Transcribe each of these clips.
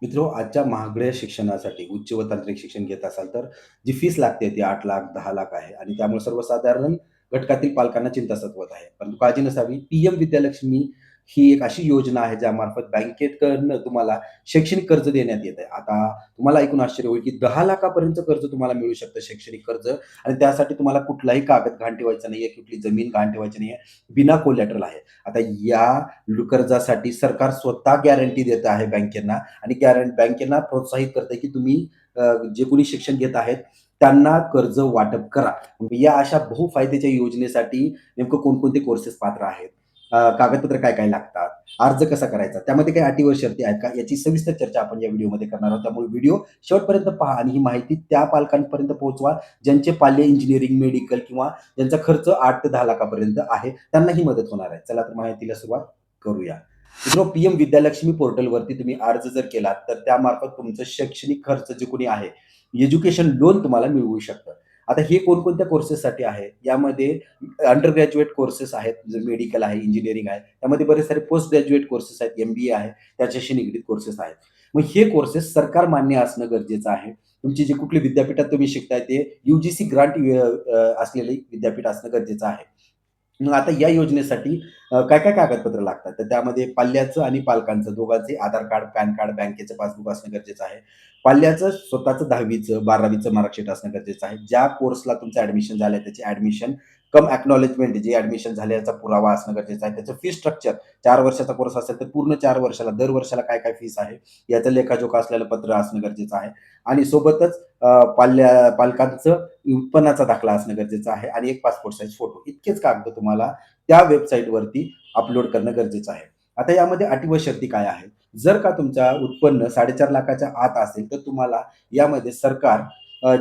मित्रो, आजच्या महागड्या शिक्षणासाठी उच्च व तांत्रिक शिक्षण घेत असाल तर जी फीस लागते ती 8,00,000 10,00,000 आहे आणि त्यामुळे सर्वसाधारण घटकातील पालकांना चिंता सतवत आहे. परंतु काळजी नसावी. पीएम विद्यालक्ष्मी ही एक अशी योजना आहे ज्यामार्फत बँकेकडनं तुम्हाला शैक्षणिक कर्ज देण्यात येत आहे. आता तुम्हाला ऐकून आश्चर्य होईल की 10,00,000 कर्ज तुम्हाला मिळू शकतं, शैक्षणिक कर्ज. आणि त्यासाठी तुम्हाला कुठलाही कागद गहाण ठेवायचा नाहीये, कुठली जमीन गहाण ठेवायची नाहीये. बिना कोलॅटरल आहे. आता या कर्जासाठी सरकार स्वतः गॅरंटी देत आहे बँकेंना आणि बँकेला प्रोत्साहित करते की तुम्ही जे कोणी शिक्षण घेत आहेत त्यांना कर्ज वाटप करा. या अशा बहुफायद्याच्या योजनेसाठी नेमकं कोणकोणते कोर्सेस पात्र आहेत, कागदपत्र काय काय लागतात, अर्ज कसा करायचा, त्यामध्ये काही अटी व शर्ती आहेत का, याची सविस्तर चर्चा आपण या व्हिडिओमध्ये करणार आहोत. त्यामुळे व्हिडिओ शेवटपर्यंत पहा आणि ही माहिती त्या पालकांपर्यंत पोहोचवा ज्यांचे पाल्य इंजिनिअरिंग, मेडिकल किंवा ज्यांचा खर्च 8 ते 10 लाखापर्यंत आहे, त्यांना ही मदत होणार आहे. चला तर माहितीला सुरुवात करूया. मित्रांनो, पीएम विद्यालक्ष्मी पोर्टलवरती तुम्ही अर्ज जर केलात तर त्यामार्फत तुमचं शैक्षणिक खर्च जे कोणी आहे, एज्युकेशन लोन तुम्हाला मिळवू शकतं. आता हे कोणकोणत्या कोर्सेससाठी आहे? यामध्ये अंडर ग्रॅज्युएट कोर्सेस आहेत, जे मेडिकल आहे, इंजिनिअरिंग आहे. त्यामध्ये बरेच सारे पोस्ट ग्रॅज्युएट कोर्सेस आहेत, एम-बी-ए आहे, त्याच्याशी निगडीत कोर्सेस आहेत. मग हे कोर्सेस सरकार मान्य असणं गरजेचं आहे. तुमची जी कुठली विद्यापीठात तुम्ही शिकताय ते यूजीसी ग्रांट असलेले विद्यापीठ असणं गरजेचं आहे. मग आता या योजनेसाठी काय-काय कागदपत्र लागतात? तर त्यामध्ये पाल्याचं आणि पालकांचं दोघांचे आधार कार्ड, पॅन कार्ड, बँकेचं पासबुक असणं गरजेचं आहे. पाल्याचं स्वतःचं 10वीचं, 12वीचं मार्कशीट असणं गरजेचं आहे. ज्या कोर्सला तुमचं ॲडमिशन झालंय त्याची ॲडमिशन कम एक्नॉलेजमेंट जे ॲडमिशन झालं याचा पुरावा असणं गरजेचं आहे. त्याचं फी स्ट्रक्चर 4 वर्षाचा कोर्स असेल तर पूर्ण 4 वर्षाला दर वर्षाला काय-काय फीस आहे याचा लेखाजोखा असलेलं पत्र असणं गरजेचं आहे. आणि सोबतच पालकांचं उत्पन्नाचा दाखला असणं गरजेचं आहे आणि एक पासपोर्ट साइज फोटो. इतकेच कागद तुम्हाला त्या वेबसाईटवरती अपलोड करणं गरजेचं आहे. आता यामध्ये अटी व शर्ती काय आहेत? जर का तुमचा उत्पन्न 4.5 लाखाच्या आत असेल, तर तुम्हाला यामध्ये सरकार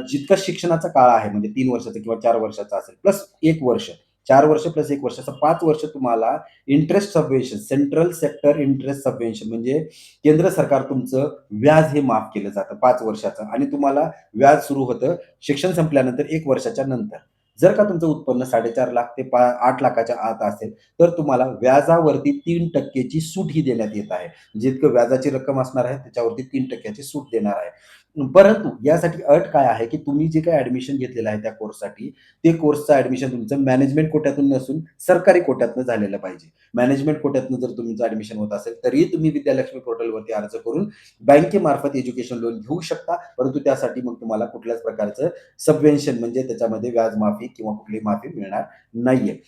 जितका शिक्षणाचा काळ आहे म्हणजे 3 वर्षाचा किंवा 4 वर्षाचा असेल प्लस 1 वर्ष, 4 वर्ष प्लस 1 वर्ष असं 5 वर्ष तुम्हाला इंटरेस्ट सबव्हेन्शन, सेंट्रल सेक्टर इंटरेस्ट सबव्हेन्शन म्हणजे केंद्र सरकार तुमचं व्याज हे माफ केलं जातं 5 वर्षाचं आणि तुम्हाला व्याज सुरू होतं शिक्षण संपल्यानंतर 1 वर्षाच्या नंतर. जर का तुमचं उत्पन्न 4.5 लाख ते 8 लाखाच्या आत असेल, तर तुम्हाला व्याजावरती 3% ची सूट ही देण्यात येत आहे. जितकं व्याजाची रक्कम असणार आहे त्याच्यावरती 3% ची सूट देणार आहे. परंतु यासाठी अट काय आहे, की तुम्ही जे काही ॲडमिशन घेतलेलं आहे त्या कोर्ससाठी, ते कोर्सचं ॲडमिशन तुमचं मॅनेजमेंट कोट्यातून नसून सरकारी कोट्यातनं झालेलं पाहिजे. मॅनेजमेंट कोट्यातनं जर तुमचं ॲडमिशन होत असेल, तरीही तुम्ही विद्यालक्ष्मी पोर्टलवरती अर्ज करून बँकेमार्फत एज्युकेशन लोन घेऊ शकता. परंतु त्यासाठी मग तुम्हाला कुठल्याच प्रकारचं सबव्हेन्शन म्हणजे त्याच्यामध्ये व्याज माफी किंवा कुठलीही माफी मिळणार नाहीये.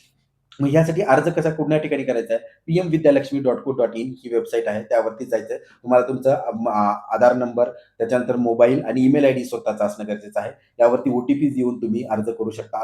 मग यासाठी अर्ज कसा कुठल्या ठिकाणी करायचा आहे? pmvidyalakshmi.co.in ही वेबसाईट आहे. त्यावरती जायचं आहे. तुम्हाला तुमचं आधार नंबर, त्याच्यानंतर मोबाईल आणि ईमेल आयडी स्वतःचा असणं गरजेचं आहे. त्यावरती ओ-टी-पी देऊन तुम्ही अर्ज करू शकता.